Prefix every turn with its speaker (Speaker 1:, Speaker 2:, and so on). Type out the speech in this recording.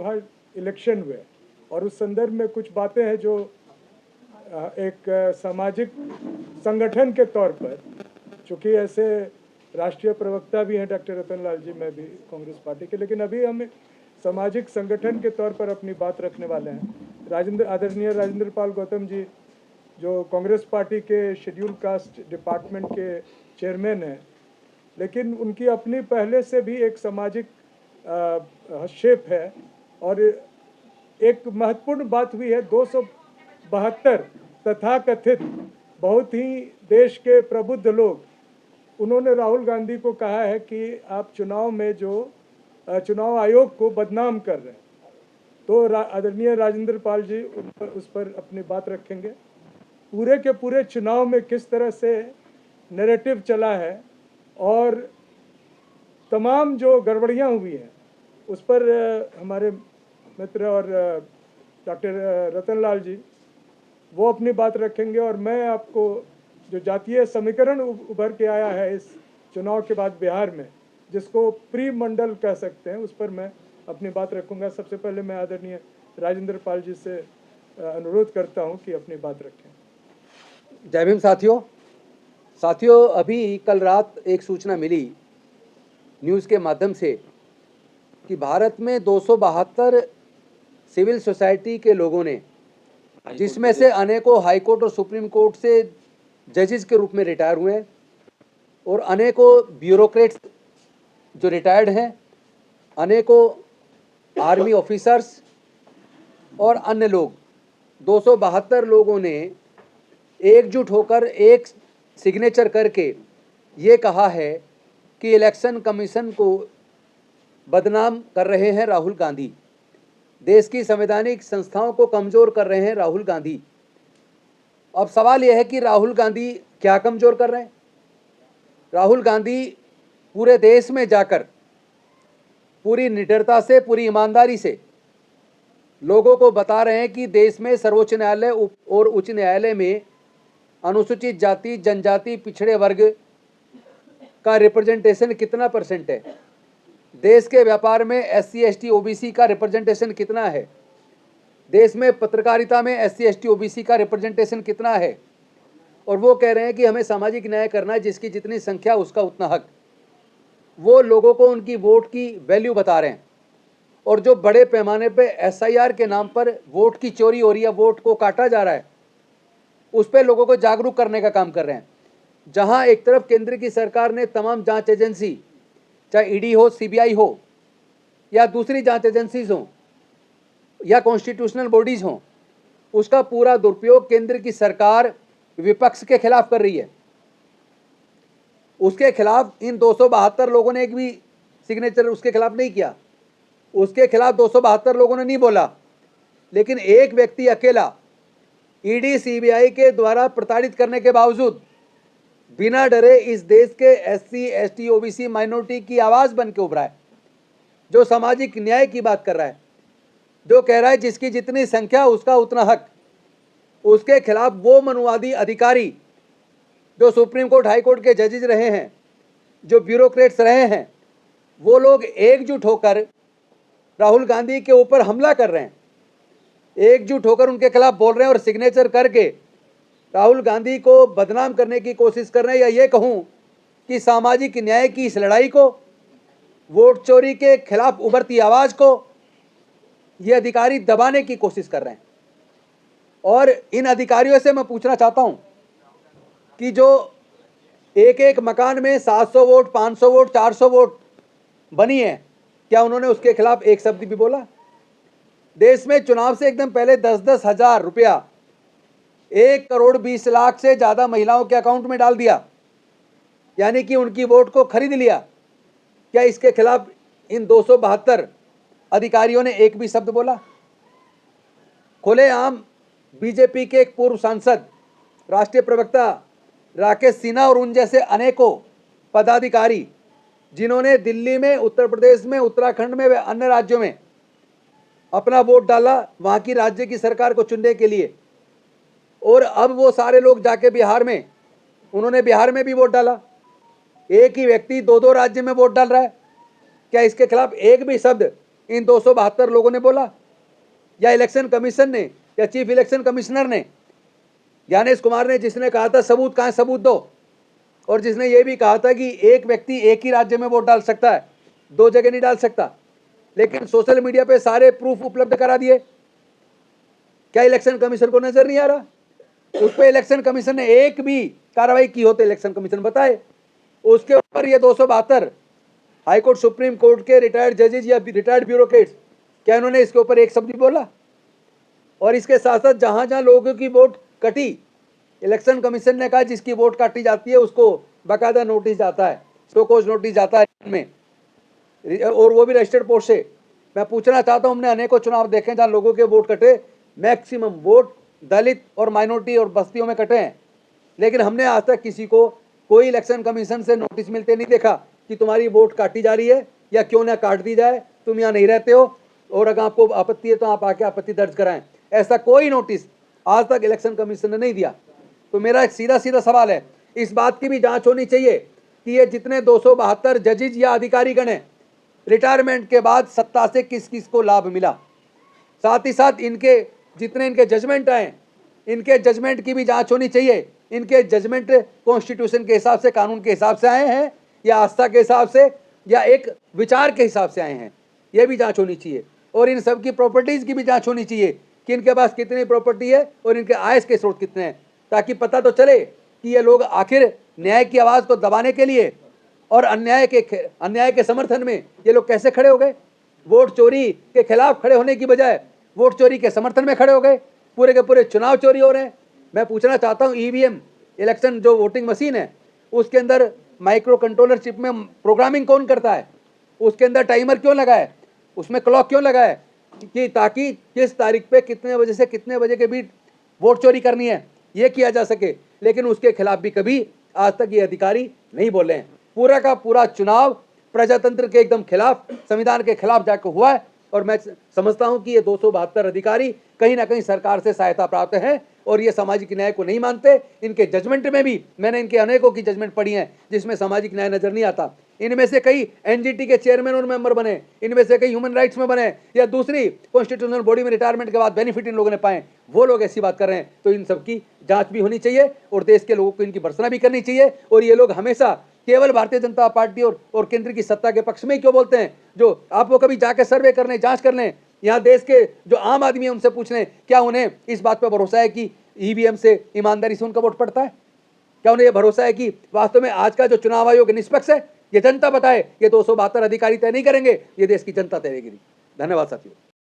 Speaker 1: Lok Sabha election हुए और उस संदर्भ में कुछ बातें हैं जो एक सामाजिक संगठन के तौर पर, चूँकि ऐसे राष्ट्रीय प्रवक्ता भी हैं डॉक्टर रतन लाल जी, मैं भी कांग्रेस पार्टी के, लेकिन अभी हम सामाजिक संगठन के तौर पर अपनी बात रखने वाले हैं। आदरणीय राजेंद्र पाल गौतम जी जो कांग्रेस पार्टी के शेड्यूल कास्ट डिपार्टमेंट के चेयरमैन हैं, लेकिन उनकी अपनी पहले से भी एक सामाजिक हस्तक्षेप है। और एक महत्वपूर्ण बात हुई है, 272 तथाकथित बहुत ही देश के प्रबुद्ध लोग, उन्होंने राहुल गांधी को कहा है कि आप चुनाव में जो चुनाव आयोग को बदनाम कर रहे हैं। तो आदरणीय राजेंद्र पाल जी उस पर अपनी बात रखेंगे। पूरे के पूरे चुनाव में किस तरह से नैरेटिव चला है और तमाम जो गड़बड़ियाँ हुई हैं उस पर हमारे मित्र और डॉक्टर रतन लाल जी वो अपनी बात रखेंगे। और मैं आपको जो जातीय समीकरण उभर के आया है इस चुनाव के बाद बिहार में, जिसको प्री मंडल कह सकते हैं, उस पर मैं अपनी बात रखूंगा। सबसे पहले मैं आदरणीय राजेंद्र पाल जी से अनुरोध करता हूं कि अपनी बात रखें।
Speaker 2: जय भीम साथियों, अभी कल रात एक सूचना मिली न्यूज़ के माध्यम से कि भारत में 272 सिविल सोसाइटी के लोगों ने, जिसमें से अनेकों हाई कोर्ट और सुप्रीम कोर्ट से जजेस के रूप में रिटायर हुए हैं और अनेकों ब्यूरोक्रेट्स जो रिटायर्ड हैं, अनेकों आर्मी ऑफिसर्स और अन्य लोग, 272 लोगों ने एकजुट होकर एक सिग्नेचर करके ये कहा है कि इलेक्शन कमीशन को बदनाम कर रहे हैं राहुल गांधी, देश की संवैधानिक संस्थाओं को कमज़ोर कर रहे हैं राहुल गांधी। अब सवाल यह है कि राहुल गांधी क्या कमज़ोर कर रहे हैं? राहुल गांधी पूरे देश में जाकर पूरी निडरता से, पूरी ईमानदारी से लोगों को बता रहे हैं कि देश में सर्वोच्च न्यायालय और उच्च न्यायालय में अनुसूचित जाति, जनजाति, पिछड़े वर्ग का रिप्रेजेंटेशन कितना % है, देश के व्यापार में SC ST OBC का रिप्रेजेंटेशन कितना है, देश में पत्रकारिता में SC ST OBC का रिप्रेजेंटेशन कितना है। और वो कह रहे हैं कि हमें सामाजिक न्याय करना है, जिसकी जितनी संख्या उसका उतना हक। वो लोगों को उनकी वोट की वैल्यू बता रहे हैं। और जो बड़े पैमाने पे SIR के नाम पर वोट की चोरी हो रही है, वोट को काटा जा रहा है, उस पर लोगों को जागरूक करने का काम कर रहे हैं। जहां एक तरफ केंद्र की सरकार ने तमाम जांच एजेंसी, चाहे ED हो, CBI हो या दूसरी जांच एजेंसीज हो या कॉन्स्टिट्यूशनल बॉडीज हो, उसका पूरा दुरुपयोग केंद्र की सरकार विपक्ष के खिलाफ कर रही है। उसके खिलाफ इन 272 लोगों ने एक भी सिग्नेचर उसके खिलाफ नहीं किया, उसके खिलाफ 272 लोगों ने नहीं बोला, लेकिन एक व्यक्ति अकेला ED CBI के द्वारा प्रताड़ित करने के बावजूद बिना डरे इस देश के SC ST OBC माइनॉरिटी की आवाज़ बन के उभरा है, जो सामाजिक न्याय की बात कर रहा है, जो कह रहा है जिसकी जितनी संख्या उसका उतना हक। उसके खिलाफ वो मनुवादी अधिकारी जो सुप्रीम कोर्ट, हाई कोर्ट के जजेस रहे हैं, जो ब्यूरोक्रेट्स रहे हैं, वो लोग एकजुट होकर राहुल गांधी के ऊपर हमला कर रहे हैं, एकजुट होकर उनके खिलाफ बोल रहे हैं और सिग्नेचर करके राहुल गांधी को बदनाम करने की कोशिश कर रहे हैं। या ये कहूँ कि सामाजिक न्याय की इस लड़ाई को, वोट चोरी के खिलाफ उभरती आवाज़ को ये अधिकारी दबाने की कोशिश कर रहे हैं। और इन अधिकारियों से मैं पूछना चाहता हूँ कि जो एक एक मकान में 700 वोट, 500 वोट, 400 वोट बनी है, क्या उन्होंने उसके खिलाफ एक शब्द भी बोला? देश में चुनाव से एकदम पहले 10-10 हज़ार रुपया 1 करोड़ 20 लाख से ज़्यादा महिलाओं के अकाउंट में डाल दिया, यानी कि उनकी वोट को खरीद लिया। क्या इसके खिलाफ इन 272 अधिकारियों ने एक भी शब्द बोला? खुलेआम बीजेपी के एक पूर्व सांसद, राष्ट्रीय प्रवक्ता राकेश सिन्हा और उन जैसे अनेकों पदाधिकारी, जिन्होंने दिल्ली में, उत्तर प्रदेश में, उत्तराखंड में व अन्य राज्यों में अपना वोट डाला वहाँ की राज्य की सरकार को चुनने के लिए, और अब वो सारे लोग जाके बिहार में, उन्होंने बिहार में भी वोट डाला। एक ही व्यक्ति 2-2 राज्य में वोट डाल रहा है। क्या इसके खिलाफ एक भी शब्द इन 272 लोगों ने बोला, या इलेक्शन कमीशन ने, या चीफ इलेक्शन कमिश्नर ने, ज्ञानेश कुमार ने, जिसने कहा था सबूत कहाँ, सबूत दो, और जिसने ये भी कहा था कि एक व्यक्ति एक ही राज्य में वोट डाल सकता है, 2 जगह नहीं डाल सकता, लेकिन सोशल मीडिया पे सारे प्रूफ उपलब्ध करा दिए। क्या इलेक्शन कमीशन को नजर नहीं आ रहा? उस पर इलेक्शन कमीशन ने एक भी कार्रवाई की होते, इलेक्शन कमीशन बताए। उसके ऊपर ये 272 हाईकोर्ट, सुप्रीम कोर्ट के रिटायर्ड जजेज या रिटायर्ड ब्यूरोक्रेट्स, क्या इन्होंने इसके ऊपर एक शब्द भी बोला? और इसके साथ साथ जहां जहां लोगों की वोट कटी, इलेक्शन कमीशन ने कहा जिसकी वोट काटी जाती है उसको बाकायदा नोटिस जाता है, शोकॉज नोटिस जाता है में, और वो भी रजिस्टर्ड पोस्ट से। मैं पूछना चाहता हूं, हमने अनेकों चुनाव देखे जहां लोगों के वोट कटे, मैक्सिमम वोट दलित और माइनॉरिटी और बस्तियों में कटे हैं, लेकिन हमने आज तक किसी को कोई इलेक्शन कमीशन से नोटिस मिलते नहीं देखा कि तुम्हारी वोट काटी जा रही है या क्यों ना काट दी जाए, तुम यहाँ नहीं रहते हो और अगर आपको आपत्ति है तो आप आके आपत्ति दर्ज कराएं। ऐसा कोई नोटिस आज तक इलेक्शन कमीशन ने नहीं दिया। तो मेरा एक सीधा सीधा सवाल है, इस बात की भी जांच होनी चाहिए कि ये जितने 272 जजेज या अधिकारीगण हैं, रिटायरमेंट के बाद सत्ता से किस किस को लाभ मिला, साथ ही साथ इनके जितने इनके जजमेंट आए, इनके जजमेंट की भी जांच होनी चाहिए। इनके जजमेंट कॉन्स्टिट्यूशन के हिसाब से, कानून के हिसाब से आए हैं या आस्था के हिसाब से या एक विचार के हिसाब से आए हैं, यह भी जांच होनी चाहिए। और इन सब की प्रॉपर्टीज की भी जांच होनी चाहिए कि इनके पास कितनी प्रॉपर्टी है और इनके आय के स्रोत कितने हैं, ताकि पता तो चले कि ये लोग आखिर न्याय की आवाज़ को दबाने के लिए और अन्याय के समर्थन में ये लोग कैसे खड़े हो गए। वोट चोरी के खिलाफ खड़े होने की बजाय वोट चोरी के समर्थन में खड़े हो गए। पूरे के पूरे चुनाव चोरी हो रहे हैं। मैं पूछना चाहता हूँ, ईवीएम इलेक्शन जो वोटिंग मशीन है उसके अंदर माइक्रो कंट्रोलर चिप में प्रोग्रामिंग कौन करता है? उसके अंदर टाइमर क्यों लगा है? उसमें क्लॉक क्यों लगा है कि ताकि किस तारीख पे कितने बजे से कितने बजे के बीच वोट चोरी करनी है, ये किया जा सके। लेकिन उसके खिलाफ भी कभी आज तक ये अधिकारी नहीं बोले हैं। पूरा का पूरा चुनाव प्रजातंत्र के एकदम खिलाफ, संविधान के खिलाफ जाकर हुआ है। और मैं समझता हूं कि ये 272 अधिकारी कहीं ना कहीं सरकार से सहायता प्राप्त है और ये सामाजिक न्याय को नहीं मानते। इनके जजमेंट में भी मैंने इनके अनेकों की जजमेंट पढ़ी है जिसमें सामाजिक न्याय नजर नहीं आता। इनमें से कई एनजीटी के चेयरमैन और मेंबर बने, इनमें से कई ह्यूमन राइट्स में बने या दूसरी कॉन्स्टिट्यूशनल बॉडी में रिटायरमेंट के बाद बेनिफिट इन लोगों ने पाए, वो लोग ऐसी बात कर रहे हैं। तो इन सबकी जांच भी होनी चाहिए और देश के लोगों को इनकी भर्त्सना भी करनी चाहिए। और ये लोग हमेशा केवल भारतीय जनता पार्टी और केंद्र की सत्ता के पक्ष में ही क्यों बोलते हैं? जो आप वो कभी जाके सर्वे कर लें, जांच कर लें, यहाँ देश के जो आम आदमी है उनसे पूछ लें, क्या उन्हें इस बात पर भरोसा है कि ईवीएम से ईमानदारी से उनका वोट पड़ता है? क्या उन्हें यह भरोसा है कि वास्तव में आज का जो चुनाव आयोग निष्पक्ष है? ये जनता बताए। ये 272 अधिकारी तय नहीं करेंगे, ये देश की जनता तय करेगी। धन्यवाद साथियों।